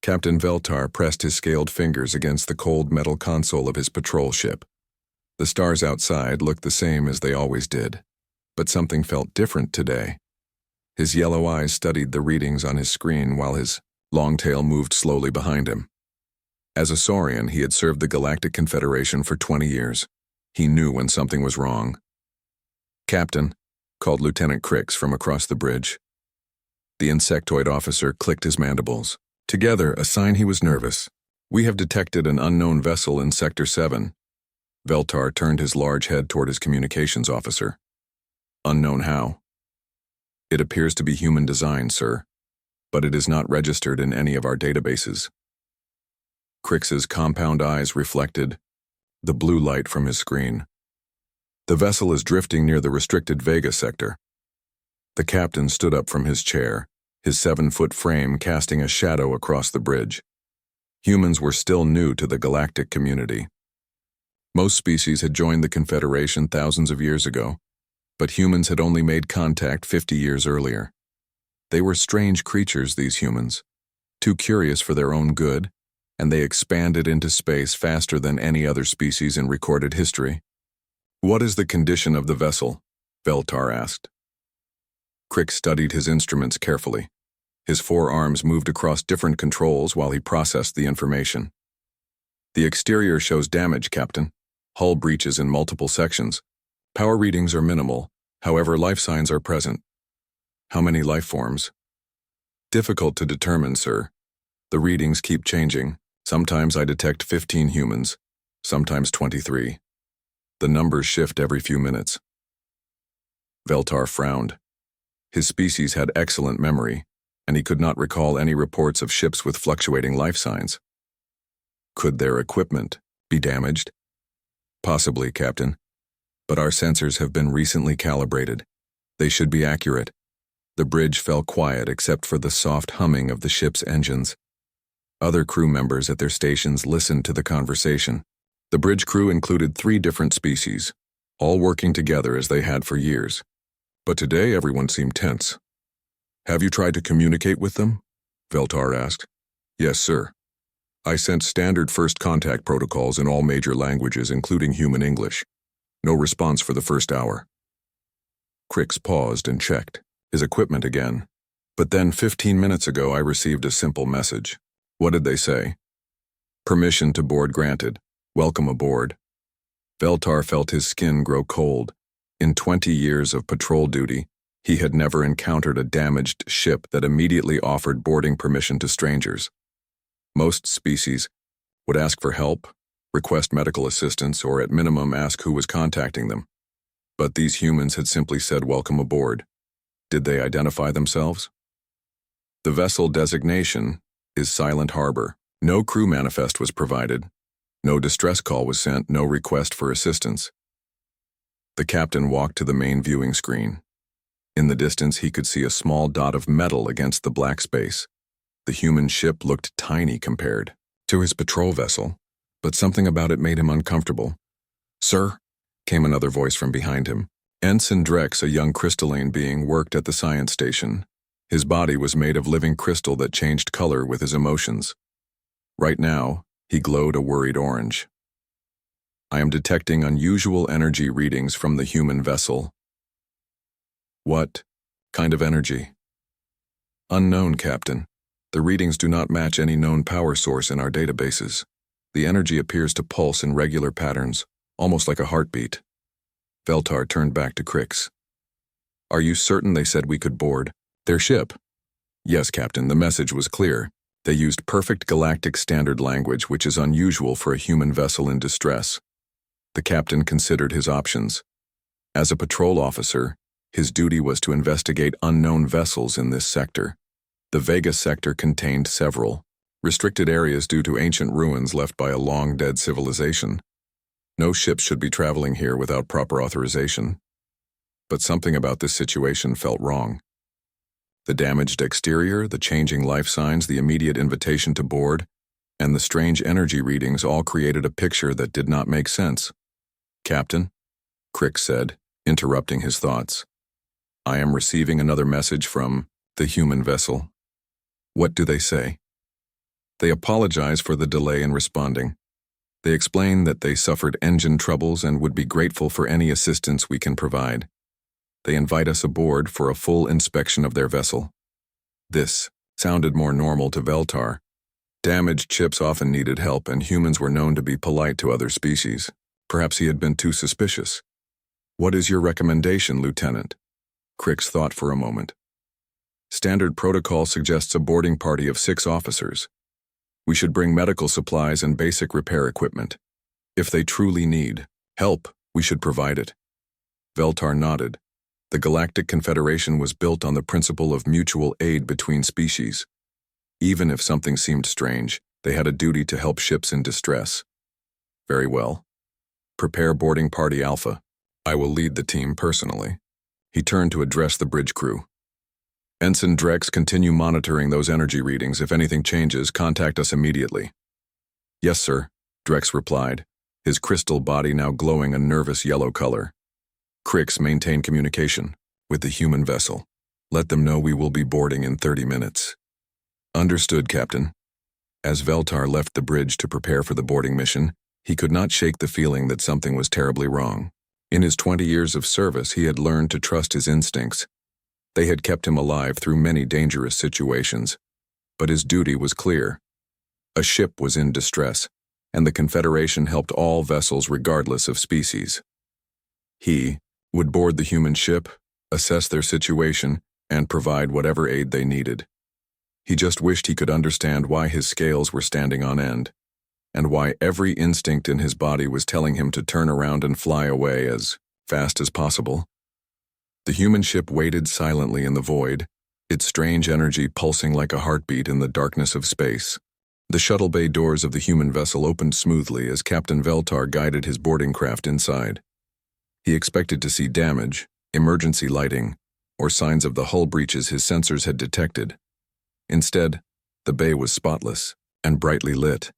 Captain Veltar pressed his scaled fingers against the cold metal console of his patrol ship. The stars outside looked the same as they always did, but something felt different today. His yellow eyes studied the readings on his screen while his long tail moved slowly behind him. As a Saurian, he had served the Galactic Confederation for 20 years. He knew when something was wrong. "Captain," called Lieutenant Crix from across the bridge. The insectoid officer clicked his mandibles. Together, a sign he was nervous. "We have detected an unknown vessel in Sector 7. Veltar turned his large head toward his communications officer. "Unknown how?" "It appears to be human design, sir, but it is not registered in any of our databases." Crix's compound eyes reflected the blue light from his screen. "The vessel is drifting near the restricted Vega sector." The captain stood up from his chair, his 7-foot frame casting a shadow across the bridge. Humans were still new to the galactic community. Most species had joined the Confederation thousands of years ago, but humans had only made contact 50 years earlier. They were strange creatures, these humans, too curious for their own good, and they expanded into space faster than any other species in recorded history. "What is the condition of the vessel?" Veltar asked. Crix studied his instruments carefully. His 4 arms moved across different controls while he processed the information. "The exterior shows damage, Captain. Hull breaches in multiple sections. Power readings are minimal, however life signs are present." "How many life forms?" "Difficult to determine, sir. The readings keep changing. Sometimes I detect 15 humans, sometimes 23. The numbers shift every few minutes." Veltar frowned. His species had excellent memory, and he could not recall any reports of ships with fluctuating life signs. "Could their equipment be damaged?" "Possibly, Captain, but our sensors have been recently calibrated. They should be accurate." The bridge fell quiet except for the soft humming of the ship's engines. Other crew members at their stations listened to the conversation. The bridge crew included 3 different species, all working together as they had for years. But today everyone seemed tense. "Have you tried to communicate with them?" Veltar asked. "Yes, sir. I sent standard first contact protocols in all major languages, including human English. No response for the first hour." Crix paused and checked his equipment again. "But then 15 minutes ago I received a simple message." "What did they say?" "Permission to board granted. Welcome aboard." Veltar felt his skin grow cold. In 20 years of patrol duty, he had never encountered a damaged ship that immediately offered boarding permission to strangers. Most species would ask for help, request medical assistance, or at minimum ask who was contacting them. But these humans had simply said welcome aboard. Did they identify themselves? "The vessel designation is Silent Harbor. No crew manifest was provided. No distress call was sent, no request for assistance." The captain walked to the main viewing screen. In the distance, he could see a small dot of metal against the black space. The human ship looked tiny compared to his patrol vessel, but something about it made him uncomfortable. "Sir?" came another voice from behind him. Ensign Drex, a young crystalline being, worked at the science station. His body was made of living crystal that changed color with his emotions. Right now, he glowed a worried orange. "I am detecting unusual energy readings from the human vessel." "What kind of energy?" "Unknown, Captain. The readings do not match any known power source in our databases. The energy appears to pulse in regular patterns, almost like a heartbeat." Veltar turned back to Crix. "Are you certain they said we could board their ship?" "Yes, Captain, the message was clear. They used perfect galactic standard language, which is unusual for a human vessel in distress." The captain considered his options. As a patrol officer, his duty was to investigate unknown vessels in this sector. The Vega sector contained several restricted areas due to ancient ruins left by a long-dead civilization. No ships should be traveling here without proper authorization. But something about this situation felt wrong. The damaged exterior, the changing life signs, the immediate invitation to board, and the strange energy readings all created a picture that did not make sense. "Captain," Crix said, interrupting his thoughts, "I am receiving another message from the human vessel." "What do they say?" They apologize for the delay in responding. They explain that they suffered engine troubles and would be grateful for any assistance we can provide. They invite us aboard for a full inspection of their vessel. This sounded more normal to Veltar. Damaged ships often needed help, and humans were known to be polite to other species. Perhaps he had been too suspicious. "What is your recommendation, Lieutenant?" Crix thought for a moment. "Standard protocol suggests a boarding party of 6 officers. We should bring medical supplies and basic repair equipment. If they truly need help, we should provide it." Veltar nodded. The Galactic Confederation was built on the principle of mutual aid between species. Even if something seemed strange, they had a duty to help ships in distress. "Very well. Prepare boarding party Alpha. I will lead the team personally." He turned to address the bridge crew. "Ensign Drex, continue monitoring those energy readings. If anything changes, contact us immediately." "Yes, sir," Drex replied, his crystal body now glowing a nervous yellow color. "Crix, maintain communication with the human vessel. Let them know we will be boarding in 30 minutes. "Understood, Captain." As Veltar left the bridge to prepare for the boarding mission, he could not shake the feeling that something was terribly wrong. In his 20 years of service, he had learned to trust his instincts. They had kept him alive through many dangerous situations. But his duty was clear. A ship was in distress, and the Confederation helped all vessels regardless of species. He would board the human ship, assess their situation, and provide whatever aid they needed. He just wished he could understand why his scales were standing on end, and why every instinct in his body was telling him to turn around and fly away as fast as possible. The human ship waited silently in the void, its strange energy pulsing like a heartbeat in the darkness of space. The shuttle bay doors of the human vessel opened smoothly as Captain Veltar guided his boarding craft inside. He expected to see damage, emergency lighting, or signs of the hull breaches his sensors had detected. Instead, the bay was spotless and brightly lit.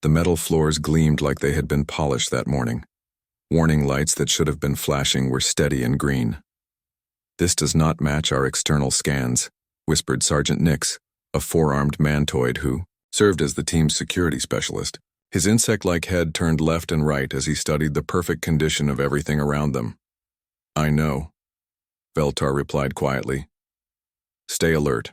The metal floors gleamed like they had been polished that morning. Warning lights that should have been flashing were steady and green. "This does not match our external scans," whispered Sergeant Nix, a 4-armed mantoid who served as the team's security specialist. His insect-like head turned left and right as he studied the perfect condition of everything around them. "I know," Veltar replied quietly. "Stay alert."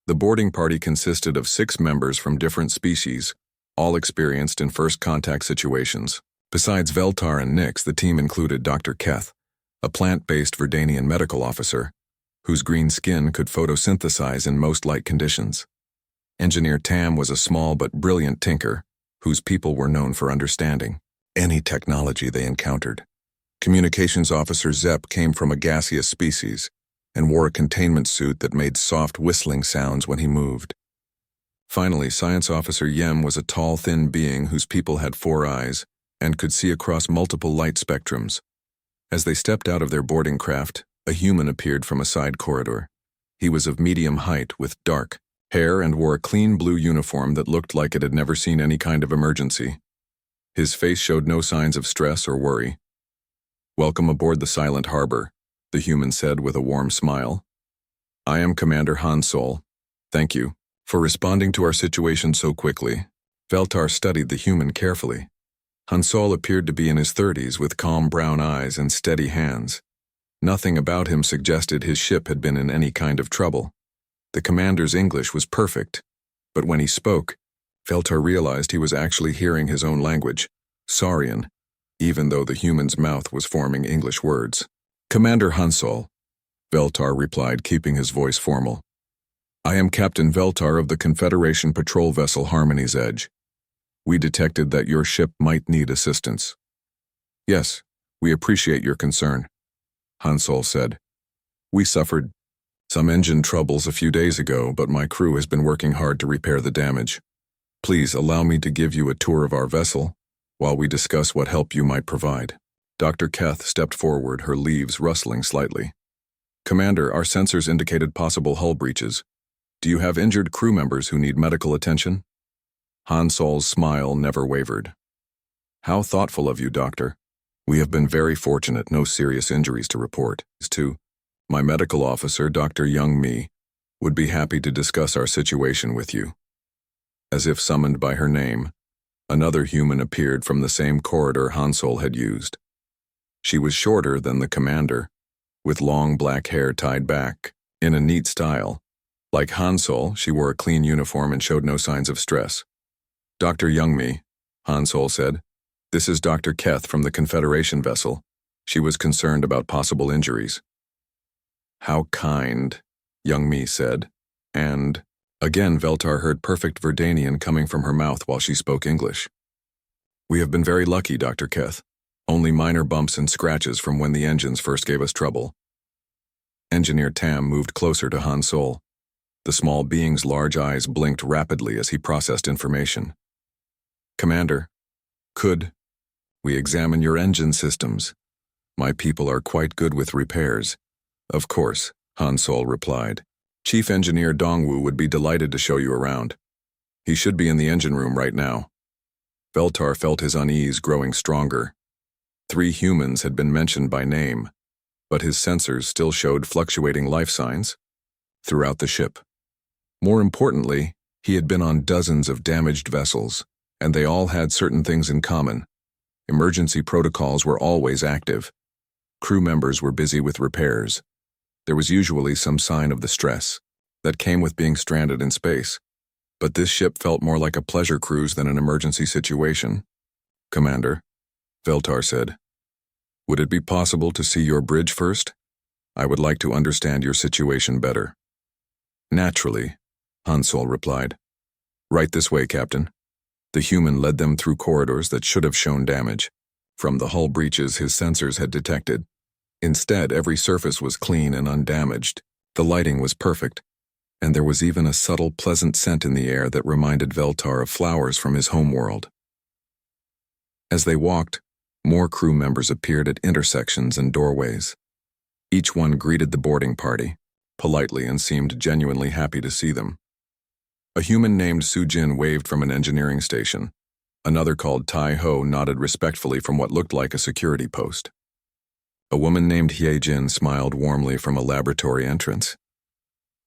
The boarding party consisted of 6 members from different species, all experienced in first contact situations. Besides Veltar and Nix, the team included Dr. Keth, a plant-based Verdanian medical officer, whose green skin could photosynthesize in most light conditions. Engineer Tam was a small but brilliant tinker, whose people were known for understanding any technology they encountered. Communications Officer Zepp came from a gaseous species, and wore a containment suit that made soft whistling sounds when he moved. Finally, Science Officer Yem was a tall, thin being whose people had 4 eyes and could see across multiple light spectrums. As they stepped out of their boarding craft, a human appeared from a side corridor. He was of medium height with dark hair and wore a clean blue uniform that looked like it had never seen any kind of emergency. His face showed no signs of stress or worry. "Welcome aboard the Silent Harbor," the human said with a warm smile. "I am Commander Hansol. Thank you for responding to our situation so quickly." Veltar studied the human carefully. Hansol appeared to be in his 30s with calm brown eyes and steady hands. Nothing about him suggested his ship had been in any kind of trouble. The commander's English was perfect, but when he spoke, Veltar realized he was actually hearing his own language, Saurian, even though the human's mouth was forming English words. "Commander Hansol," Veltar replied, keeping his voice formal. "I am Captain Veltar of the Confederation patrol vessel Harmony's Edge. We detected that your ship might need assistance." "Yes, we appreciate your concern," Hansol said. "We suffered some engine troubles a few days ago, but my crew has been working hard to repair the damage. Please allow me to give you a tour of our vessel while we discuss what help you might provide." Dr. Keth stepped forward, her leaves rustling slightly. "Commander, our sensors indicated possible hull breaches. Do you have injured crew members who need medical attention?" Hansol's smile never wavered. "How thoughtful of you, Doctor. We have been very fortunate, no serious injuries to report. My medical officer, Dr. Young Mi, would be happy to discuss our situation with you." As if summoned by her name, another human appeared from the same corridor Hansol had used. She was shorter than the commander, with long black hair tied back, in a neat style. Like Hansol, she wore a clean uniform and showed no signs of stress. "Dr. Youngmi," Hansol said. "This is Dr. Keth from the Confederation vessel." She was concerned about possible injuries. "How kind," Youngmi said, and again Veltar heard perfect Verdanian coming from her mouth while she spoke English. "We have been very lucky, Dr. Keth. Only minor bumps and scratches from when the engines first gave us trouble." Engineer Tam moved closer to Hansol. The small being's large eyes blinked rapidly as he processed information. "Commander, could we examine your engine systems? My people are quite good with repairs." "Of course," Hansol replied. "Chief Engineer Dongwu would be delighted to show you around. He should be in the engine room right now." Veltar felt his unease growing stronger. 3 humans had been mentioned by name, but his sensors still showed fluctuating life signs throughout the ship. More importantly, he had been on dozens of damaged vessels, and they all had certain things in common. Emergency protocols were always active. Crew members were busy with repairs. There was usually some sign of the stress that came with being stranded in space, but this ship felt more like a pleasure cruise than an emergency situation. "Commander," Veltar said, "would it be possible to see your bridge first? I would like to understand your situation better." "Naturally," Hansol replied. "Right this way, Captain." The human led them through corridors that should have shown damage. From the hull breaches his sensors had detected. Instead, every surface was clean and undamaged. The lighting was perfect, and there was even a subtle, pleasant scent in the air that reminded Veltar of flowers from his homeworld. As they walked, more crew members appeared at intersections and doorways. Each one greeted the boarding party politely and seemed genuinely happy to see them. A human named Sujin waved from an engineering station. Another called Tai Ho nodded respectfully from what looked like a security post. A woman named Hyejin smiled warmly from a laboratory entrance.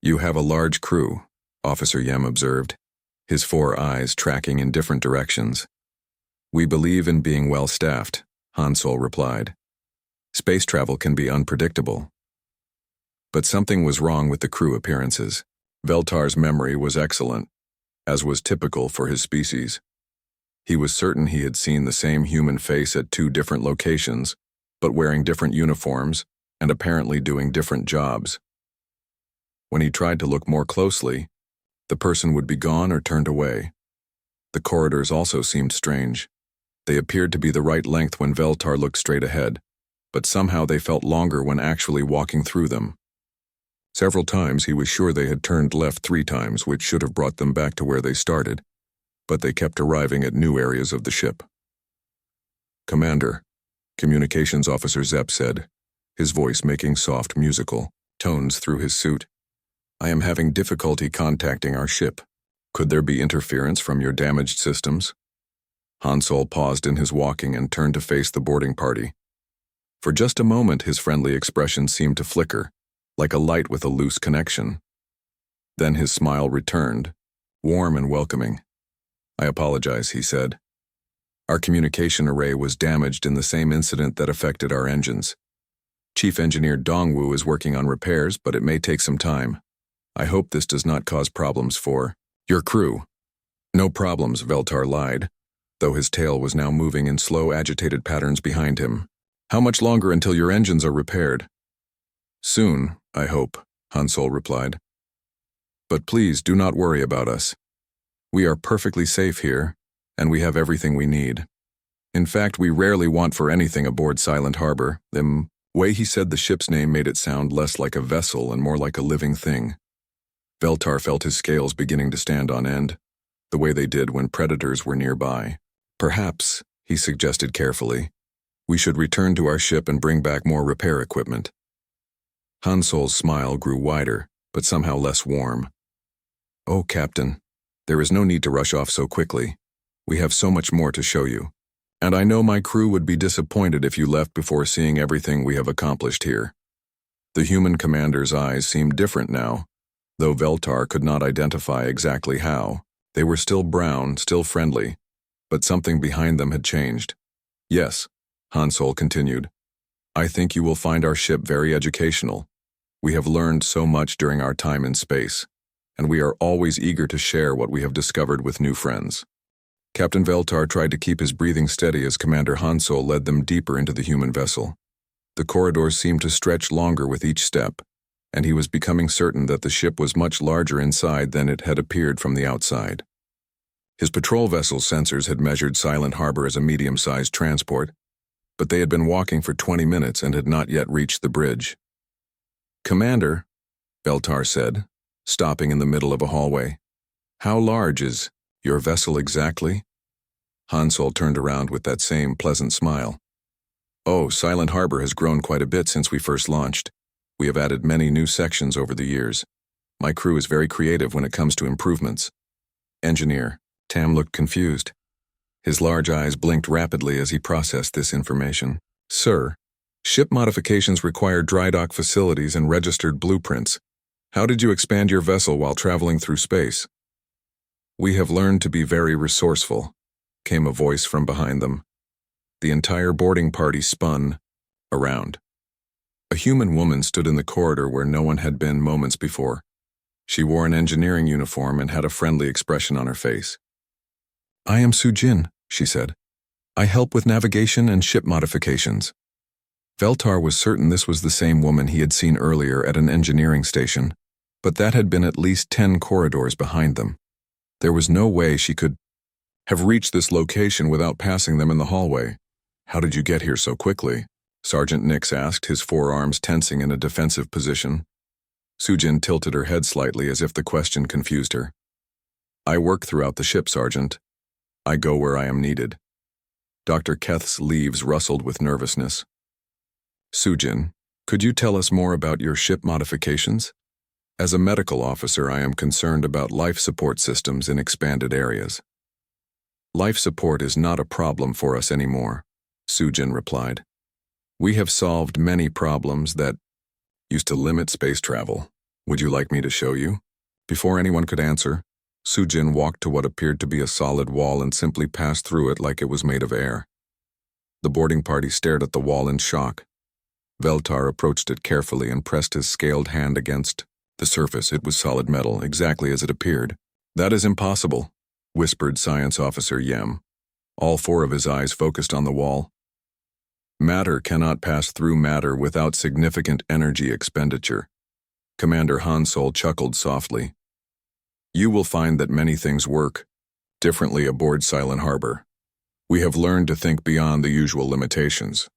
"You have a large crew," Officer Yem observed, his 4 eyes tracking in different directions. "We believe in being well-staffed," Hansol replied. "Space travel can be unpredictable." But something was wrong with the crew appearances. Veltar's memory was excellent, as was typical for his species. He was certain he had seen the same human face at 2 different locations, but wearing different uniforms and apparently doing different jobs. When he tried to look more closely, the person would be gone or turned away. The corridors also seemed strange. They appeared to be the right length when Veltar looked straight ahead, but somehow they felt longer when actually walking through them. Several times he was sure they had turned left 3 times, which should have brought them back to where they started, but they kept arriving at new areas of the ship. "Commander," Communications Officer Zepp said, his voice making soft musical tones through his suit. "I am having difficulty contacting our ship. Could there be interference from your damaged systems?" Hansol paused in his walking and turned to face the boarding party. For just a moment his friendly expression seemed to flicker, like a light with a loose connection. Then his smile returned, warm and welcoming. "I apologize," he said. "Our communication array was damaged in the same incident that affected our engines. Chief Engineer Dongwu is working on repairs, but it may take some time. I hope this does not cause problems for your crew." "No problems," Veltar lied, though his tail was now moving in slow, agitated patterns behind him. "How much longer until your engines are repaired?" "Soon, I hope," Hansol replied. "But please do not worry about us. We are perfectly safe here, and we have everything we need. In fact, we rarely want for anything aboard Silent Harbor." The way he said the ship's name made it sound less like a vessel and more like a living thing. Veltar felt his scales beginning to stand on end, the way they did when predators were nearby. "Perhaps," he suggested carefully, "we should return to our ship and bring back more repair equipment." Hansol's smile grew wider, but somehow less warm. "Oh, Captain, there is no need to rush off so quickly. We have so much more to show you. And I know my crew would be disappointed if you left before seeing everything we have accomplished here." The human commander's eyes seemed different now, though Veltar could not identify exactly how. They were still brown, still friendly, but something behind them had changed. Yes, Han Solo continued. I think you will find our ship very educational. We have learned so much during our time in space, and we are always eager to share what we have discovered with new friends. Captain Veltar tried to keep his breathing steady as Commander Han Solo led them deeper into the human vessel. The corridors seemed to stretch longer with each step, and he was becoming certain that the ship was much larger inside than it had appeared from the outside. His patrol vessel's sensors had measured Silent Harbor as a medium-sized transport, but they had been walking for 20 minutes and had not yet reached the bridge. Commander, Veltar said, stopping in the middle of a hallway. How large is your vessel exactly? Han Solo turned around with that same pleasant smile. Oh, Silent Harbor has grown quite a bit since we first launched. We have added many new sections over the years. My crew is very creative when it comes to improvements. Engineer, Tam looked confused. His large eyes blinked rapidly as he processed this information. Sir, ship modifications require dry dock facilities and registered blueprints. How did you expand your vessel while traveling through space? We have learned to be very resourceful, came a voice from behind them. The entire boarding party spun around. A human woman stood in the corridor where no one had been moments before. She wore an engineering uniform and had a friendly expression on her face. I am Sujin, she said. I help with navigation and ship modifications. Veltar was certain this was the same woman he had seen earlier at an engineering station, but that had been at least 10 corridors behind them. There was no way she could have reached this location without passing them in the hallway. How did you get here so quickly? Sergeant Nix asked, his forearms tensing in a defensive position. Sujin tilted her head slightly as if the question confused her. I work throughout the ship, Sergeant. I go where I am needed. Dr. Keth's leaves rustled with nervousness. Sujin, could you tell us more about your ship modifications? As a medical officer, I am concerned about life support systems in expanded areas. Life support is not a problem for us anymore, Sujin replied. We have solved many problems that used to limit space travel. Would you like me to show you? Before anyone could answer, Sujin walked to what appeared to be a solid wall and simply passed through it like it was made of air. The boarding party stared at the wall in shock. Veltar approached it carefully and pressed his scaled hand against the surface. It was solid metal, exactly as it appeared. That is impossible, whispered Science Officer Yem. All 4 of his eyes focused on the wall. Matter cannot pass through matter without significant energy expenditure. Commander Han Solo chuckled softly. You will find that many things work differently aboard Silent Harbor. We have learned to think beyond the usual limitations.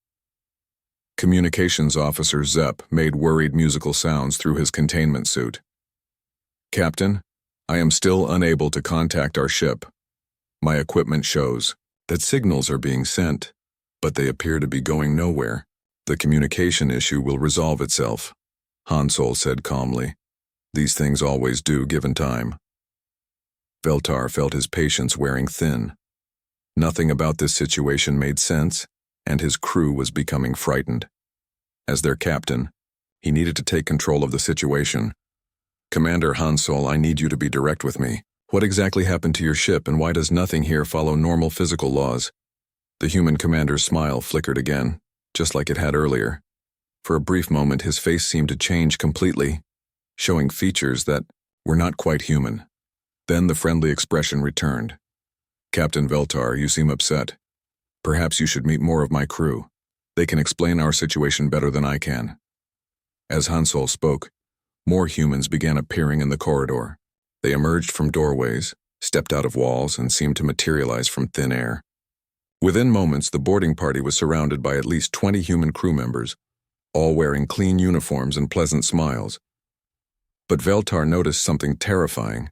Communications Officer Zepp made worried musical sounds through his containment suit. Captain, I am still unable to contact our ship. My equipment shows that signals are being sent, but they appear to be going nowhere. The communication issue will resolve itself, Han Solo said calmly. These things always do, given time. Veltar felt his patience wearing thin. Nothing about this situation made sense, and his crew was becoming frightened. As their captain, he needed to take control of the situation. Commander Han Solo, I need you to be direct with me. What exactly happened to your ship, and why does nothing here follow normal physical laws? The human commander's smile flickered again, just like it had earlier. For a brief moment, his face seemed to change completely, showing features that were not quite human. Then the friendly expression returned. Captain Veltar, you seem upset. Perhaps you should meet more of my crew. They can explain our situation better than I can. As Han Solo spoke, more humans began appearing in the corridor. They emerged from doorways, stepped out of walls, and seemed to materialize from thin air. Within moments, the boarding party was surrounded by at least 20 human crew members, all wearing clean uniforms and pleasant smiles. But Veltar noticed something terrifying.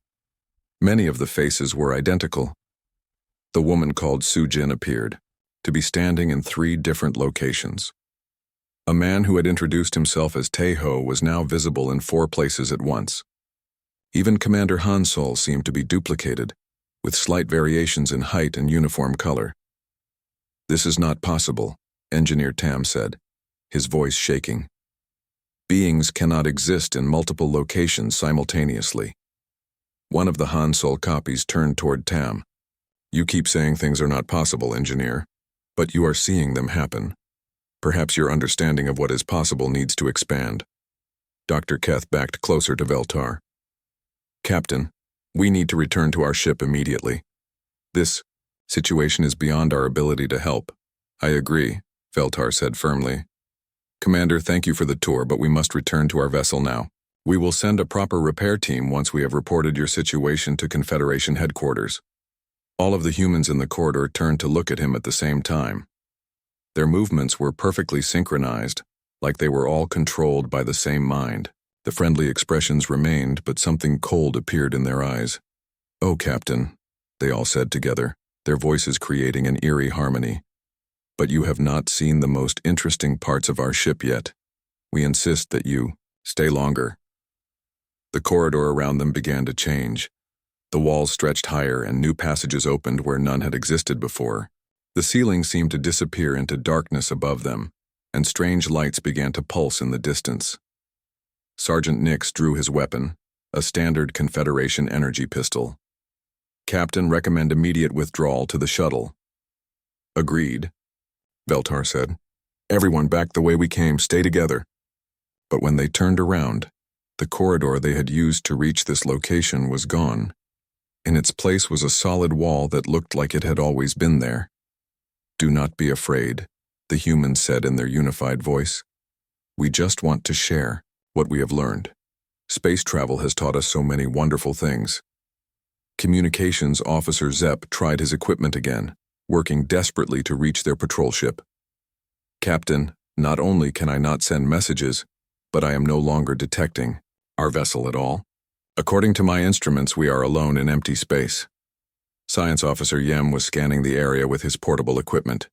Many of the faces were identical. The woman called Sujin appeared, to be standing in 3 different locations. A man who had introduced himself as Taeho was now visible in 4 places at once. Even Commander Han Solo seemed to be duplicated, with slight variations in height and uniform color. This is not possible, Engineer Tam said, his voice shaking. Beings cannot exist in multiple locations simultaneously. One of the Han Sol copies turned toward Tam. You keep saying things are not possible, engineer, but you are seeing them happen. Perhaps your understanding of what is possible needs to expand. Dr. Keth backed closer to Veltar. Captain, we need to return to our ship immediately. This situation is beyond our ability to help. I agree, Veltar said firmly. Commander, thank you for the tour, but we must return to our vessel now. We will send a proper repair team once we have reported your situation to Confederation headquarters. All of the humans in the corridor turned to look at him at the same time. Their movements were perfectly synchronized, like they were all controlled by the same mind. The friendly expressions remained, but something cold appeared in their eyes. Oh, Captain, they all said together, their voices creating an eerie harmony. But you have not seen the most interesting parts of our ship yet. We insist that you stay longer. The corridor around them began to change. The walls stretched higher and new passages opened where none had existed before. The ceiling seemed to disappear into darkness above them, and strange lights began to pulse in the distance. Sergeant Nix drew his weapon, a standard Confederation energy pistol. Captain, recommend immediate withdrawal to the shuttle. Agreed, Veltar said. Everyone back the way we came, stay together. But when they turned around, the corridor they had used to reach this location was gone. In its place was a solid wall that looked like it had always been there. Do not be afraid, the humans said in their unified voice. We just want to share what we have learned. Space travel has taught us so many wonderful things. Communications Officer Zepp tried his equipment again, working desperately to reach their patrol ship. Captain, not only can I not send messages, but I am no longer detecting our vessel at all. According to my instruments, we are alone in empty space. Science Officer Yem was scanning the area with his portable equipment.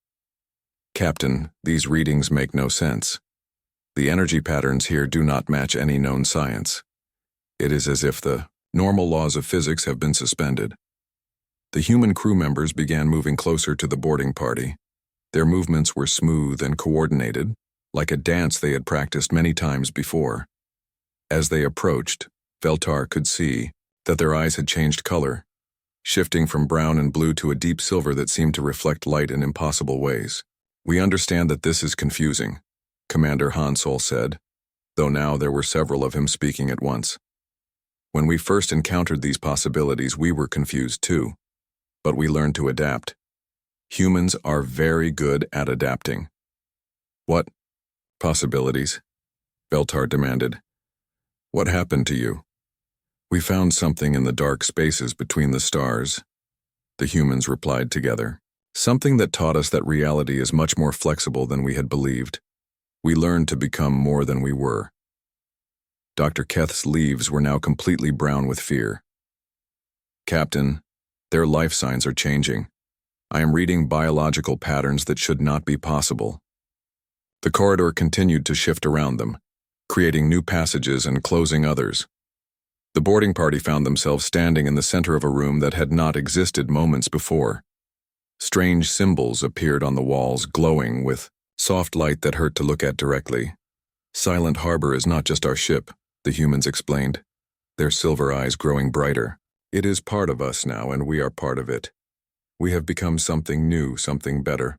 Captain, these readings make no sense. The energy patterns here do not match any known science. It is as if the normal laws of physics have been suspended. The human crew members began moving closer to the boarding party. Their movements were smooth and coordinated, like a dance they had practiced many times before. As they approached, Veltar could see that their eyes had changed color, shifting from brown and blue to a deep silver that seemed to reflect light in impossible ways. We understand that this is confusing, Commander Han Sol said, though now there were several of him speaking at once. When we first encountered these possibilities, we were confused too, but we learned to adapt. Humans are very good at adapting. What possibilities? Veltar demanded. What happened to you? We found something in the dark spaces between the stars, the humans replied together. Something that taught us that reality is much more flexible than we had believed. We learned to become more than we were. Dr. Keth's leaves were now completely brown with fear. Captain, their life signs are changing. I am reading biological patterns that should not be possible. The corridor continued to shift around them, creating new passages and closing others. The boarding party found themselves standing in the center of a room that had not existed moments before. Strange symbols appeared on the walls, glowing with soft light that hurt to look at directly. Silent Harbor is not just our ship, the humans explained, their silver eyes growing brighter. It is part of us now, and we are part of it. We have become something new, something better,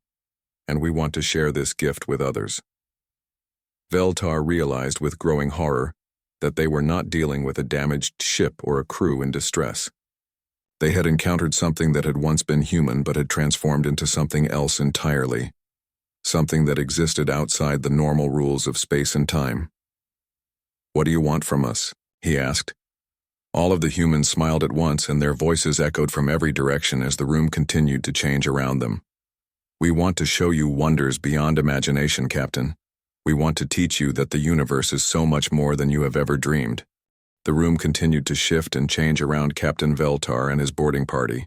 and we want to share this gift with others. Veltar realized with growing horror that they were not dealing with a damaged ship or a crew in distress. They had encountered something that had once been human but had transformed into something else entirely, something that existed outside the normal rules of space and time. What do you want from us? He asked. All of the humans smiled at once, and their voices echoed from every direction as the room continued to change around them. We want to show you wonders beyond imagination, Captain. We want to teach you that the universe is so much more than you have ever dreamed. The room continued to shift and change around Captain Veltar and his boarding party.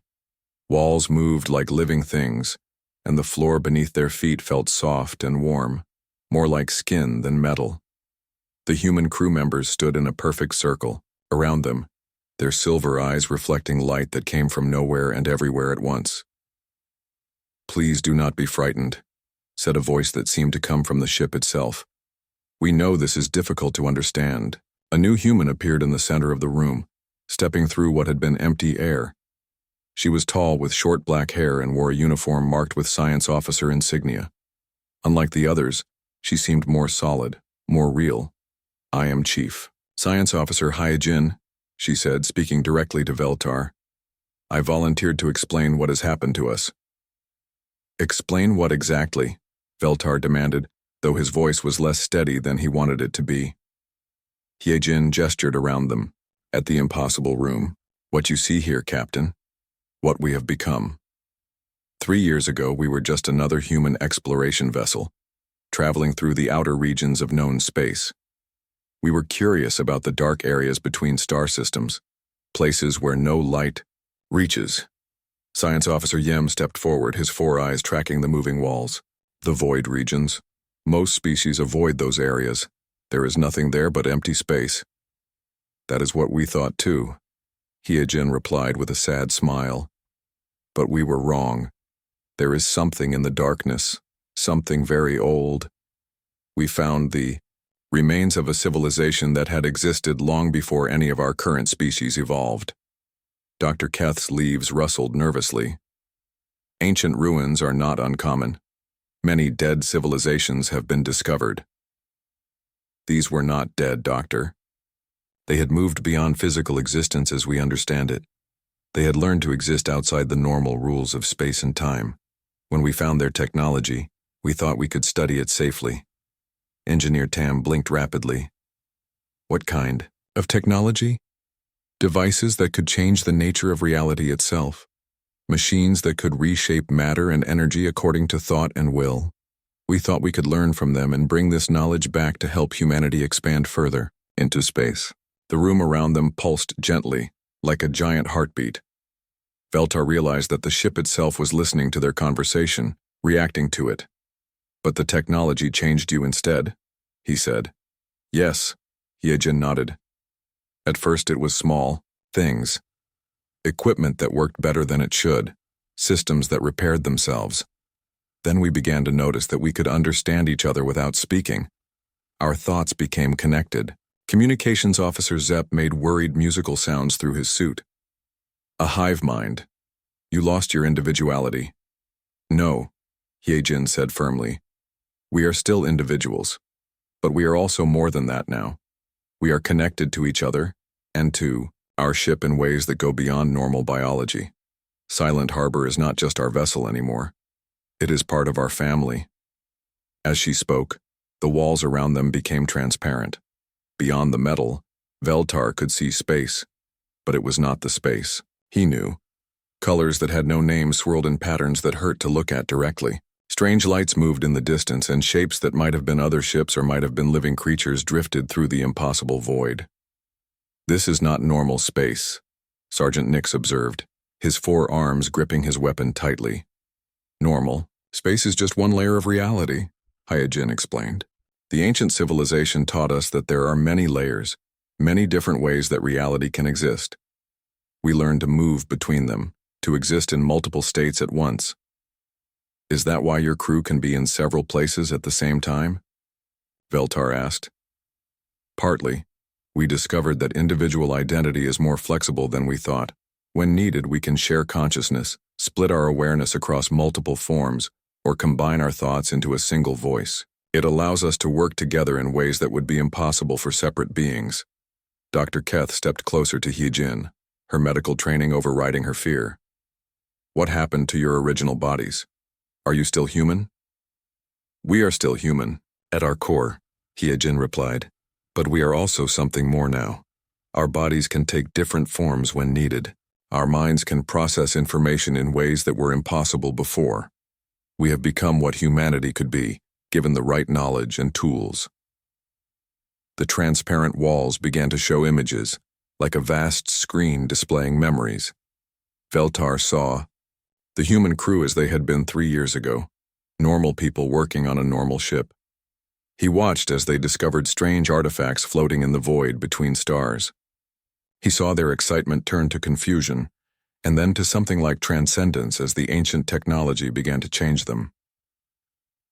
Walls moved like living things, and the floor beneath their feet felt soft and warm, more like skin than metal. The human crew members stood in a perfect circle around them, their silver eyes reflecting light that came from nowhere and everywhere at once. Please do not be frightened, said a voice that seemed to come from the ship itself. We know this is difficult to understand. A new human appeared in the center of the room, stepping through what had been empty air. She was tall with short black hair and wore a uniform marked with science officer insignia. Unlike the others, she seemed more solid, more real. "I am Chief Science Officer Hyojin," she said, speaking directly to Veltar. "I volunteered to explain what has happened to us." "Explain what exactly?" Veltar demanded, though his voice was less steady than he wanted it to be. Hyojin gestured around them, at the impossible room. "What you see here, Captain. What we have become. 3 years ago, we were just another human exploration vessel, traveling through the outer regions of known space. We were curious about the dark areas between star systems, places where no light reaches." Science Officer Yem stepped forward, his 4 eyes tracking the moving walls. "The void regions. Most species avoid those areas. There is nothing there but empty space." "That is what we thought too," Hyojin replied with a sad smile. "But we were wrong. There is something in the darkness, something very old. We found the remains of a civilization that had existed long before any of our current species evolved." Dr. Keth's leaves rustled nervously. "Ancient ruins are not uncommon. Many dead civilizations have been discovered." "These were not dead, Doctor. They had moved beyond physical existence as we understand it. They had learned to exist outside the normal rules of space and time. When we found their technology, we thought we could study it safely." Engineer Tam blinked rapidly. "What kind of technology?" "Devices that could change the nature of reality itself. Machines that could reshape matter and energy according to thought and will. We thought we could learn from them and bring this knowledge back to help humanity expand further into space." The room around them pulsed gently, like a giant heartbeat. Veltar realized that the ship itself was listening to their conversation, reacting to it. "But the technology changed you instead," he said. "Yes," Hyojin nodded. "At first it was small things. Equipment that worked better than it should, systems that repaired themselves. Then we began to notice that we could understand each other without speaking. Our thoughts became connected." Communications Officer Zepp made worried musical sounds through his suit. "A hive mind. You lost your individuality." "No," Hyojin said firmly. "We are still individuals, but we are also more than that now. We are connected to each other and to our ship in ways that go beyond normal biology. Silent Harbor is not just our vessel anymore. It is part of our family." As she spoke, the walls around them became transparent. Beyond the metal, Veltar could see space, but it was not the space he knew. Colors that had no name swirled in patterns that hurt to look at directly. Strange lights moved in the distance, and shapes that might have been other ships or might have been living creatures drifted through the impossible void. "This is not normal space," Sergeant Nix observed, his 4 arms gripping his weapon tightly. "Normal space is just one layer of reality," Hyojin explained. "The ancient civilization taught us that there are many layers, many different ways that reality can exist. We learned to move between them, to exist in multiple states at once." "Is that why your crew can be in several places at the same time?" Veltar asked. "Partly. We discovered that individual identity is more flexible than we thought. When needed, we can share consciousness, split our awareness across multiple forms, or combine our thoughts into a single voice. It allows us to work together in ways that would be impossible for separate beings." Dr. Keth stepped closer to Hyojin, her medical training overriding her fear. "What happened to your original bodies? Are you still human?" "We are still human, at our core," Hyojin replied. "But we are also something more now. Our bodies can take different forms when needed. Our minds can process information in ways that were impossible before. We have become what humanity could be, given the right knowledge and tools." The transparent walls began to show images, like a vast screen displaying memories. Veltar saw the human crew as they had been 3 years ago, normal people working on a normal ship. He watched as they discovered strange artifacts floating in the void between stars. He saw their excitement turn to confusion, and then to something like transcendence as the ancient technology began to change them.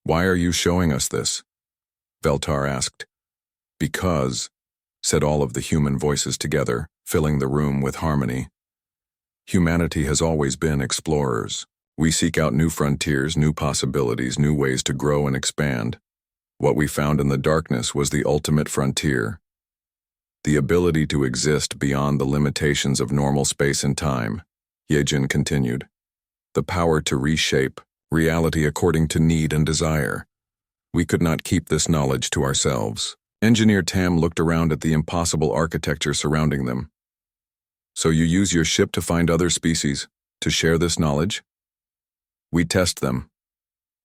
"Why are you showing us this?" Veltar asked. "Because," said all of the human voices together, filling the room with harmony. Humanity has always been explorers. We seek out new frontiers, new possibilities, new ways to grow and expand. What we found in the darkness was the ultimate frontier. The ability to exist beyond the limitations of normal space and time, Yejin continued. The power to reshape reality according to need and desire. We could not keep this knowledge to ourselves. Engineer Tam looked around at the impossible architecture surrounding them. So you use your ship to find other species, to share this knowledge? We test them,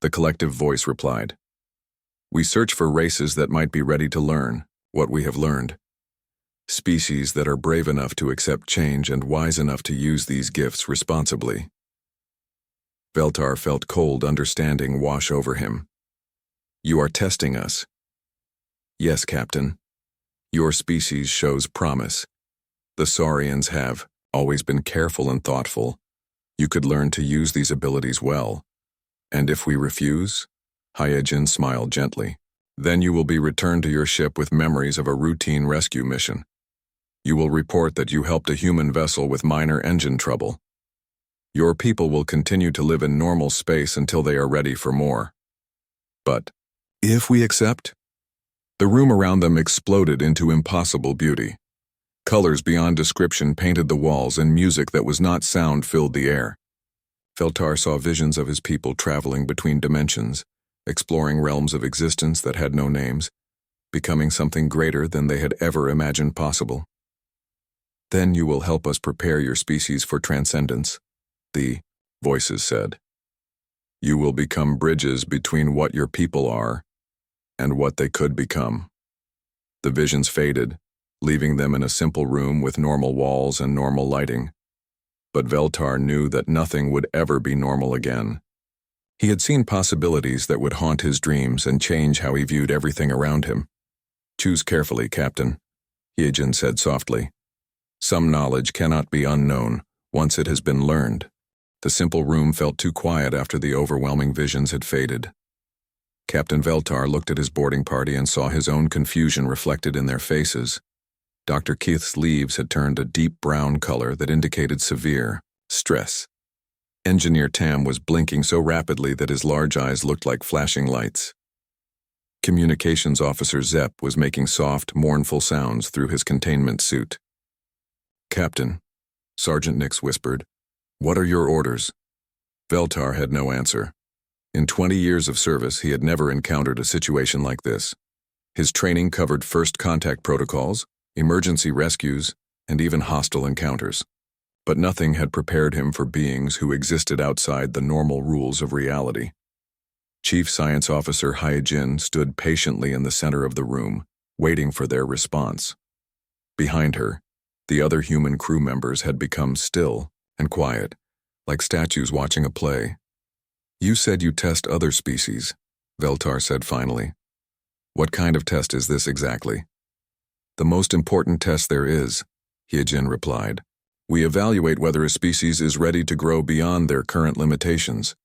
the collective voice replied. We search for races that might be ready to learn what we have learned. Species that are brave enough to accept change and wise enough to use these gifts responsibly. Veltar felt cold understanding wash over him. You are testing us. Yes, Captain. Your species shows promise. The Saurians have always been careful and thoughtful. You could learn to use these abilities well. And if we refuse? Hyejin smiled gently. Then you will be returned to your ship with memories of a routine rescue mission. You will report that you helped a human vessel with minor engine trouble. Your people will continue to live in normal space until they are ready for more. But if we accept? The room around them exploded into impossible beauty. Colors beyond description painted the walls and music that was not sound filled the air. Veltar saw visions of his people traveling between dimensions, exploring realms of existence that had no names, becoming something greater than they had ever imagined possible. Then you will help us prepare your species for transcendence, the voices said. You will become bridges between what your people are and what they could become. The visions faded, leaving them in a simple room with normal walls and normal lighting. But Veltar knew that nothing would ever be normal again. He had seen possibilities that would haunt his dreams and change how he viewed everything around him. Choose carefully, Captain, Yejin said softly. Some knowledge cannot be unknown once it has been learned. The simple room felt too quiet after the overwhelming visions had faded. Captain Veltar looked at his boarding party and saw his own confusion reflected in their faces. Dr. Keith's leaves had turned a deep brown color that indicated severe stress. Engineer Tam was blinking so rapidly that his large eyes looked like flashing lights. Communications Officer Zepp was making soft, mournful sounds through his containment suit. Captain, Sergeant Nix whispered, what are your orders? Veltar had no answer. In 20 years of service, he had never encountered a situation like this. His training covered first contact protocols, emergency rescues, and even hostile encounters. But nothing had prepared him for beings who existed outside the normal rules of reality. Chief Science Officer Hyejin stood patiently in the center of the room, waiting for their response. Behind her, the other human crew members had become still and quiet, like statues watching a play. You said you test other species, Veltar said finally. What kind of test is this exactly? The most important test there is, Hyejin replied. We evaluate whether a species is ready to grow beyond their current limitations.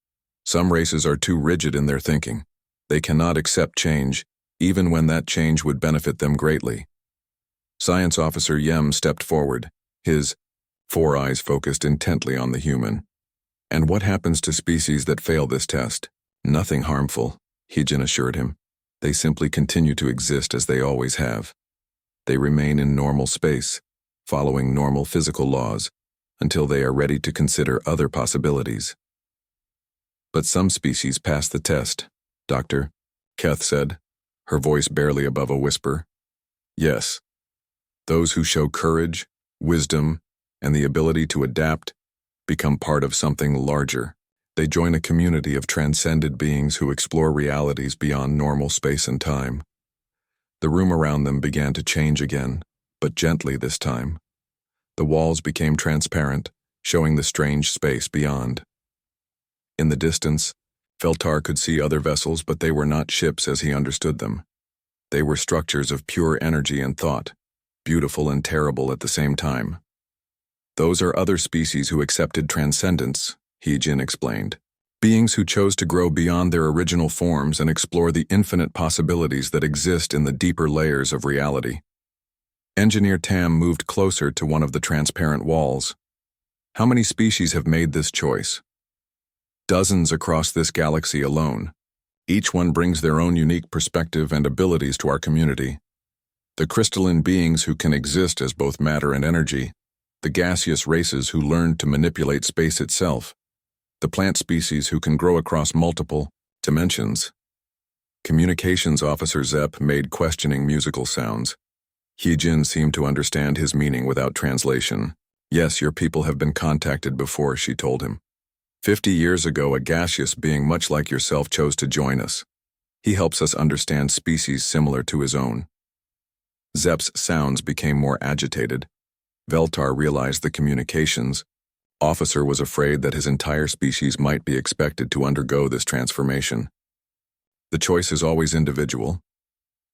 Some races are too rigid in their thinking. They cannot accept change, even when that change would benefit them greatly. Science Officer Yem stepped forward, his 4 eyes focused intently on the human. And what happens to species that fail this test? Nothing harmful, Hyejin assured him. They simply continue to exist as they always have. They remain in normal space, following normal physical laws, until they are ready to consider other possibilities. But some species pass the test, Doctor, Keth said, her voice barely above a whisper. Yes. Those who show courage, wisdom, and the ability to adapt become part of something larger. They join a community of transcended beings who explore realities beyond normal space and time. The room around them began to change again, but gently this time. The walls became transparent, showing the strange space beyond. In the distance, Veltar could see other vessels, but they were not ships as he understood them. They were structures of pure energy and thought, beautiful and terrible at the same time. Those are other species who accepted transcendence, Hyejin explained. Beings who chose to grow beyond their original forms and explore the infinite possibilities that exist in the deeper layers of reality. Engineer Tam moved closer to one of the transparent walls. How many species have made this choice? Dozens across this galaxy alone. Each one brings their own unique perspective and abilities to our community. The crystalline beings who can exist as both matter and energy, the gaseous races who learned to manipulate space itself, the plant species who can grow across multiple dimensions. Communications Officer Zepp made questioning musical sounds. Hee-jin seemed to understand his meaning without translation. Yes, your people have been contacted before, she told him. 50 years ago, a gaseous being much like yourself chose to join us. He helps us understand species similar to his own. Zepp's sounds became more agitated. Veltar realized the communications officer was afraid that his entire species might be expected to undergo this transformation. The choice is always individual,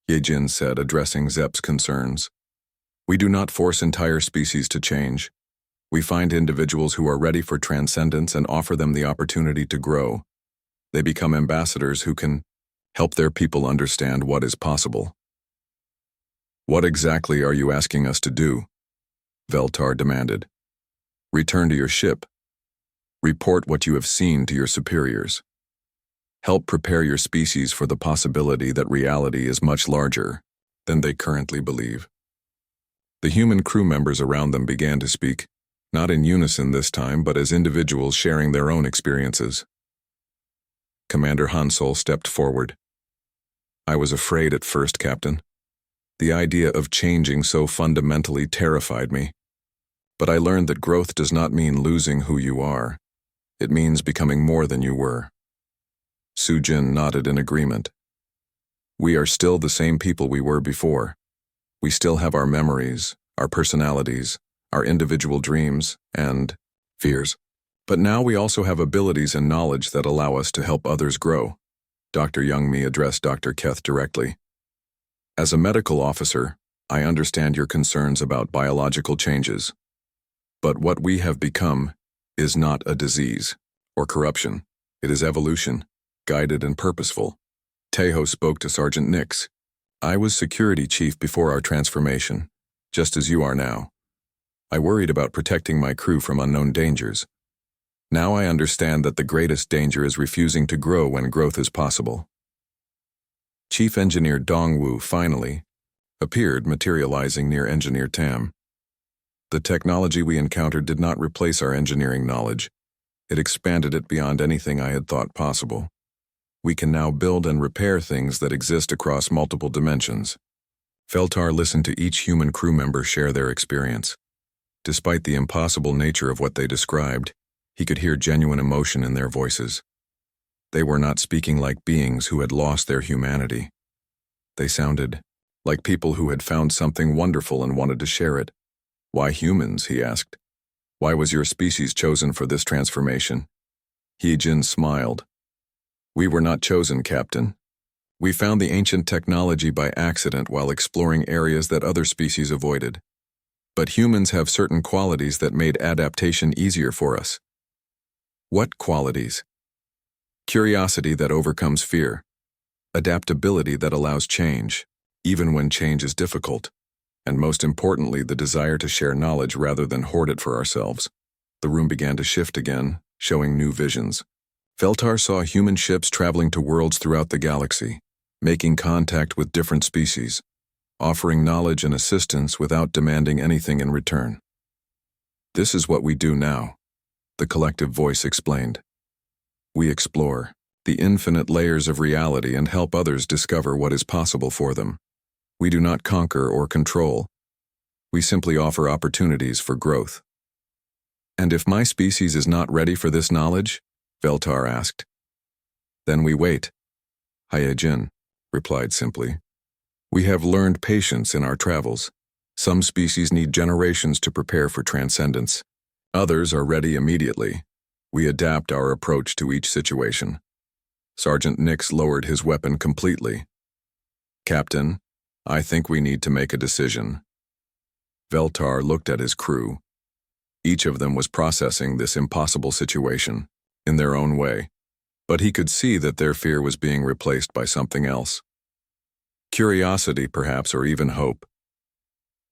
Ye-jin said, addressing Zepp's concerns. We do not force entire species to change. We find individuals who are ready for transcendence and offer them the opportunity to grow. They become ambassadors who can help their people understand what is possible. What exactly are you asking us to do? Veltar demanded. Return to your ship. Report what you have seen to your superiors. Help prepare your species for the possibility that reality is much larger than they currently believe. The human crew members around them began to speak, not in unison this time, but as individuals sharing their own experiences. Commander Hansol stepped forward. I was afraid at first, Captain. The idea of changing so fundamentally terrified me. But I learned that growth does not mean losing who you are. It means becoming more than you were. Sujin nodded in agreement. We are still the same people we were before. We still have our memories, our personalities, our individual dreams, and fears. But now we also have abilities and knowledge that allow us to help others grow. Dr. Youngmi addressed Dr. Keth directly. As a medical officer, I understand your concerns about biological changes. But what we have become is not a disease or corruption. It is evolution, guided and purposeful. Tejo spoke to Sergeant Nix. I was security chief before our transformation, just as you are now. I worried about protecting my crew from unknown dangers. Now I understand that the greatest danger is refusing to grow when growth is possible. Chief Engineer Dongwu finally appeared, materializing near Engineer Tam. The technology we encountered did not replace our engineering knowledge. It expanded it beyond anything I had thought possible. We can now build and repair things that exist across multiple dimensions. Veltar listened to each human crew member share their experience. Despite the impossible nature of what they described, he could hear genuine emotion in their voices. They were not speaking like beings who had lost their humanity. They sounded like people who had found something wonderful and wanted to share it. Why humans, he asked. Why was your species chosen for this transformation? Hee-jin smiled. We were not chosen, Captain. We found the ancient technology by accident while exploring areas that other species avoided. But humans have certain qualities that made adaptation easier for us. What qualities? Curiosity that overcomes fear. Adaptability that allows change, even when change is difficult. And most importantly, the desire to share knowledge rather than hoard it for ourselves. The room began to shift again, showing new visions. Veltar saw human ships traveling to worlds throughout the galaxy, making contact with different species, offering knowledge and assistance without demanding anything in return. This is what we do now, the collective voice explained. We explore the infinite layers of reality and help others discover what is possible for them. We do not conquer or control. We simply offer opportunities for growth. And if my species is not ready for this knowledge? Veltar asked. Then we wait. Haye-jin replied simply. We have learned patience in our travels. Some species need generations to prepare for transcendence. Others are ready immediately. We adapt our approach to each situation. Sergeant Nix lowered his weapon completely. Captain, I think we need to make a decision. Veltar looked at his crew. Each of them was processing this impossible situation in their own way, but he could see that their fear was being replaced by something else. Curiosity, perhaps, or even hope.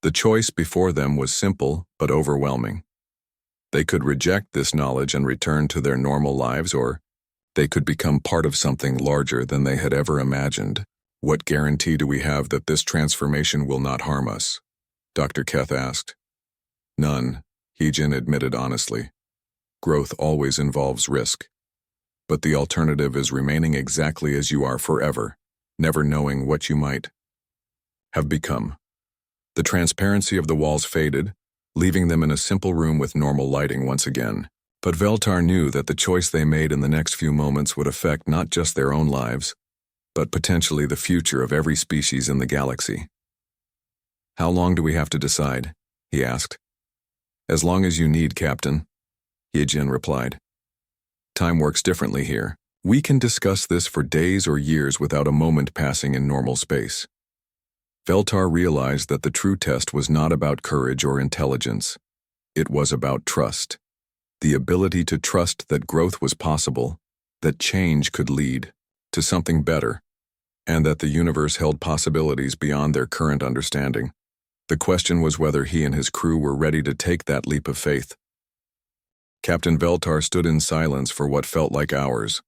The choice before them was simple but overwhelming. They could reject this knowledge and return to their normal lives, or they could become part of something larger than they had ever imagined. What guarantee do we have that this transformation will not harm us? Dr. Keth asked. None, Heejin admitted honestly. Growth always involves risk. But the alternative is remaining exactly as you are forever, never knowing what you might have become. The transparency of the walls faded, leaving them in a simple room with normal lighting once again. But Veltar knew that the choice they made in the next few moments would affect not just their own lives, but potentially the future of every species in the galaxy. How long do we have to decide? He asked. As long as you need, Captain, Heejin replied. Time works differently here. We can discuss this for days or years without a moment passing in normal space. Veltar realized that the true test was not about courage or intelligence. It was about trust. The ability to trust that growth was possible, that change could lead to something better, and that the universe held possibilities beyond their current understanding. The question was whether he and his crew were ready to take that leap of faith. Captain Veltar stood in silence for what felt like hours,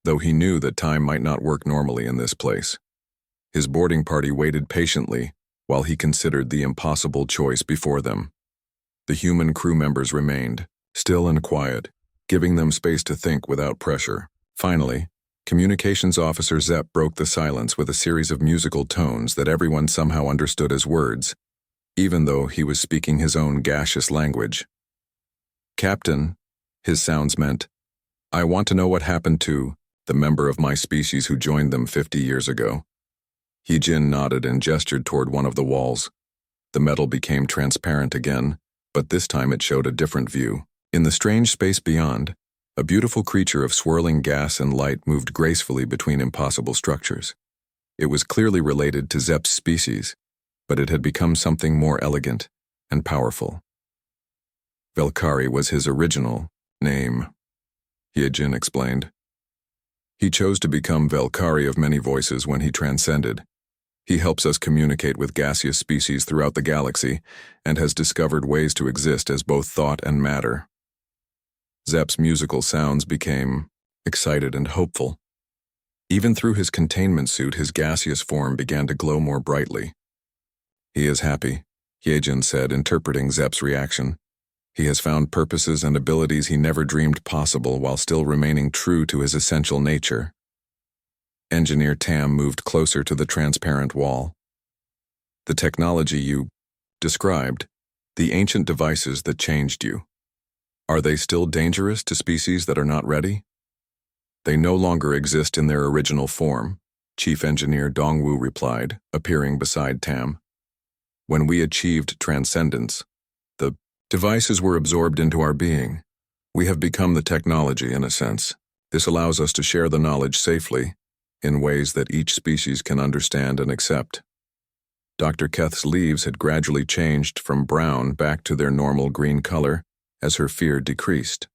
though he knew that time might not work normally in this place. His boarding party waited patiently while he considered the impossible choice before them. The human crew members remained, still and quiet, giving them space to think without pressure. Finally, Communications Officer Zepp broke the silence with a series of musical tones that everyone somehow understood as words, even though he was speaking his own gaseous language. Captain, his sounds meant, I want to know what happened to the member of my species who joined them 50 years ago. Heejin nodded and gestured toward one of the walls. The metal became transparent again, but this time it showed a different view. In the strange space beyond, a beautiful creature of swirling gas and light moved gracefully between impossible structures. It was clearly related to Zepp's species, but it had become something more elegant and powerful. Velkari was his original name, Heejin explained. He chose to become Velkari of many voices when he transcended. He helps us communicate with gaseous species throughout the galaxy and has discovered ways to exist as both thought and matter. Zepp's musical sounds became excited and hopeful. Even through his containment suit, his gaseous form began to glow more brightly. He is happy, Heejin said, interpreting Zepp's reaction. He has found purposes and abilities he never dreamed possible while still remaining true to his essential nature. Engineer Tam moved closer to the transparent wall. The technology you described, the ancient devices that changed you, are they still dangerous to species that are not ready? They no longer exist in their original form, Chief Engineer Dongwu replied, appearing beside Tam. When we achieved transcendence, the devices were absorbed into our being. We have become the technology in a sense. This allows us to share the knowledge safely, in ways that each species can understand and accept. Dr. Keth's leaves had gradually changed from brown back to their normal green color as her fear decreased.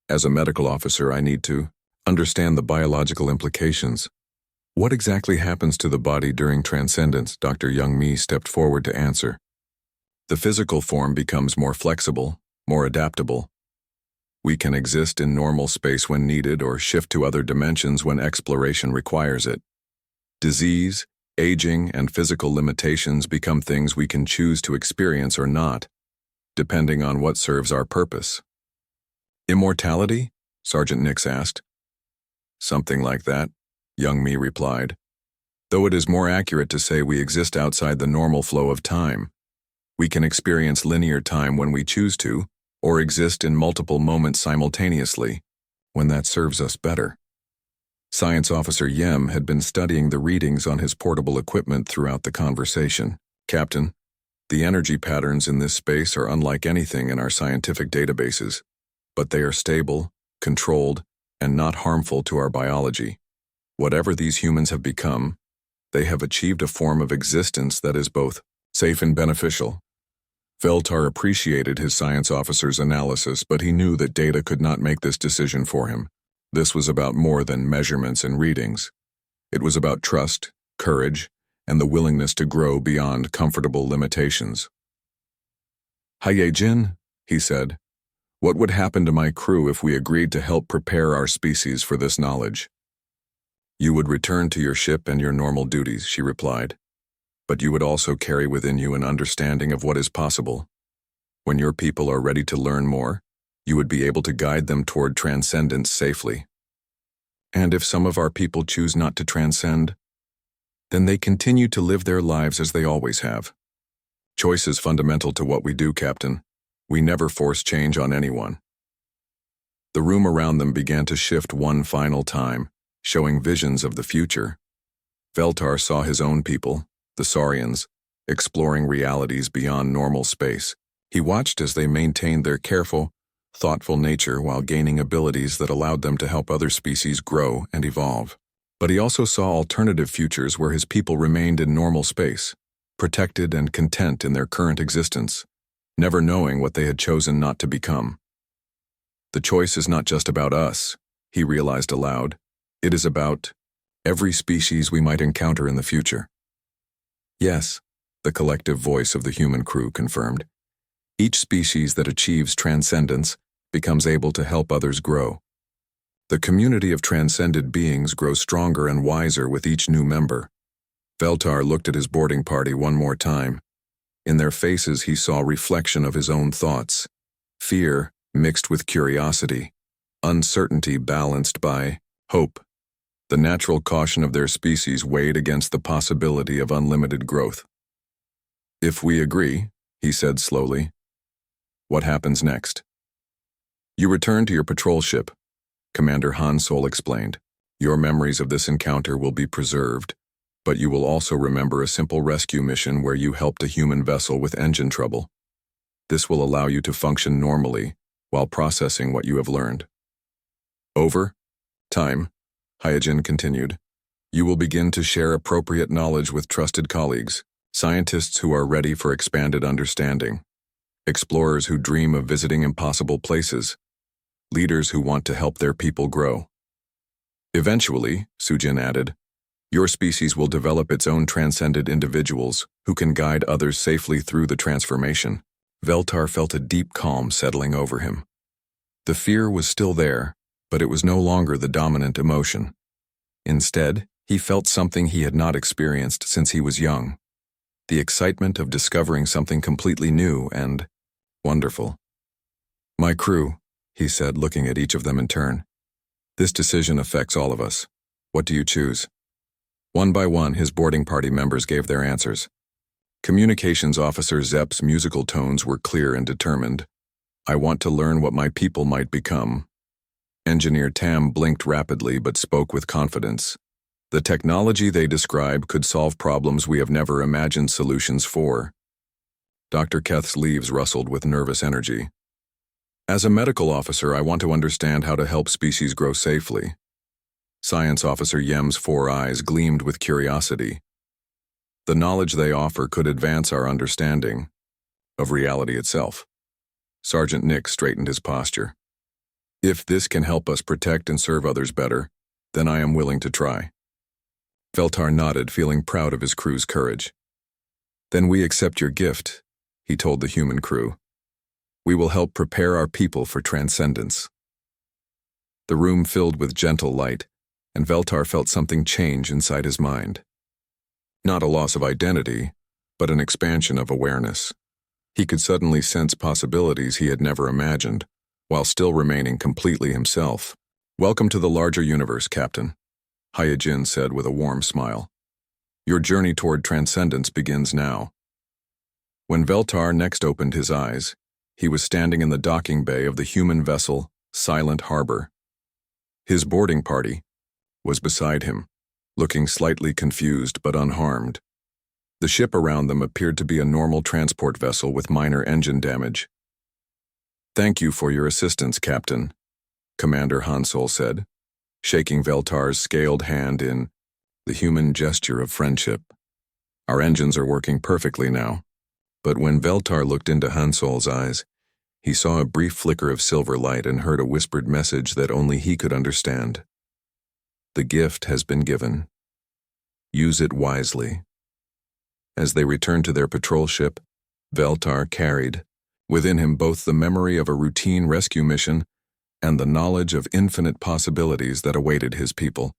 As a medical officer, I need to understand the biological implications. What exactly happens to the body during transcendence? Dr. Youngmi stepped forward to answer. The physical form becomes more flexible, more adaptable. We can exist in normal space when needed or shift to other dimensions when exploration requires it. Disease, aging, and physical limitations become things we can choose to experience or not, depending on what serves our purpose. Immortality? Sergeant Nix asked. Something like that, Youngmi replied. Though it is more accurate to say we exist outside the normal flow of time. We can experience linear time when we choose to, or exist in multiple moments simultaneously, when that serves us better. Science Officer Yem had been studying the readings on his portable equipment throughout the conversation. Captain, the energy patterns in this space are unlike anything in our scientific databases, but they are stable, controlled, and not harmful to our biology. Whatever these humans have become, they have achieved a form of existence that is both safe and beneficial. Veltar appreciated his science officer's analysis, but he knew that data could not make this decision for him. This was about more than measurements and readings. It was about trust, courage, and the willingness to grow beyond comfortable limitations. "Jin," he said, "what would happen to my crew if we agreed to help prepare our species for this knowledge?" "You would return to your ship and your normal duties," she replied, "but you would also carry within you an understanding of what is possible. When your people are ready to learn more, you would be able to guide them toward transcendence safely. And if some of our people choose not to transcend, then they continue to live their lives as they always have. Choice is fundamental to what we do, Captain. We never force change on anyone." The room around them began to shift one final time, showing visions of the future. Veltar saw his own people, the Saurians, exploring realities beyond normal space. He watched as they maintained their careful, thoughtful nature while gaining abilities that allowed them to help other species grow and evolve. But he also saw alternative futures where his people remained in normal space, protected and content in their current existence, never knowing what they had chosen not to become. "The choice is not just about us," he realized aloud. "It is about every species we might encounter in the future." "Yes," the collective voice of the human crew confirmed. "Each species that achieves transcendence becomes able to help others grow. The community of transcended beings grows stronger and wiser with each new member." Veltar looked at his boarding party one more time. In their faces he saw reflection of his own thoughts, fear mixed with curiosity, uncertainty balanced by hope. The natural caution of their species weighed against the possibility of unlimited growth. "If we agree," he said slowly, "what happens next?" "You return to your patrol ship," Commander Han Sol explained. "Your memories of this encounter will be preserved, but you will also remember a simple rescue mission where you helped a human vessel with engine trouble. This will allow you to function normally while processing what you have learned." "Over time," Hyojin continued, "you will begin to share appropriate knowledge with trusted colleagues, scientists who are ready for expanded understanding, explorers who dream of visiting impossible places, leaders who want to help their people grow. Eventually," Sujin added, "your species will develop its own transcended individuals who can guide others safely through the transformation." Veltar felt a deep calm settling over him. The fear was still there, but it was no longer the dominant emotion. Instead, he felt something he had not experienced since he was young. The excitement of discovering something completely new and wonderful. "My crew," he said, looking at each of them in turn. "This decision affects all of us. What do you choose?" One by one, his boarding party members gave their answers. Communications Officer Zepp's musical tones were clear and determined. "I want to learn what my people might become." Engineer Tam blinked rapidly but spoke with confidence. "The technology they describe could solve problems we have never imagined solutions for." Dr. Keth's leaves rustled with nervous energy. "As a medical officer, I want to understand how to help species grow safely." Science Officer Yem's 4 eyes gleamed with curiosity. "The knowledge they offer could advance our understanding of reality itself." Sergeant Nick straightened his posture. "If this can help us protect and serve others better, then I am willing to try." Veltar nodded, feeling proud of his crew's courage. "Then we accept your gift," he told the human crew. "We will help prepare our people for transcendence." The room filled with gentle light, and Veltar felt something change inside his mind. Not a loss of identity, but an expansion of awareness. He could suddenly sense possibilities he had never imagined, while still remaining completely himself. "Welcome to the larger universe, Captain," Hyojin said with a warm smile. "Your journey toward transcendence begins now." When Veltar next opened his eyes, he was standing in the docking bay of the human vessel, Silent Harbor. His boarding party was beside him, looking slightly confused but unharmed. The ship around them appeared to be a normal transport vessel with minor engine damage. "Thank you for your assistance, Captain," Commander Han Sol said, shaking Veltar's scaled hand in the human gesture of friendship. "Our engines are working perfectly now." But when Veltar looked into Han Sol's eyes, he saw a brief flicker of silver light and heard a whispered message that only he could understand. "The gift has been given. Use it wisely." As they returned to their patrol ship, Veltar carried within him both the memory of a routine rescue mission and the knowledge of infinite possibilities that awaited his people.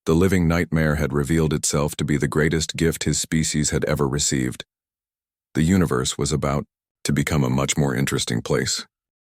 The living nightmare had revealed itself to be the greatest gift his species had ever received. The universe was about to become a much more interesting place.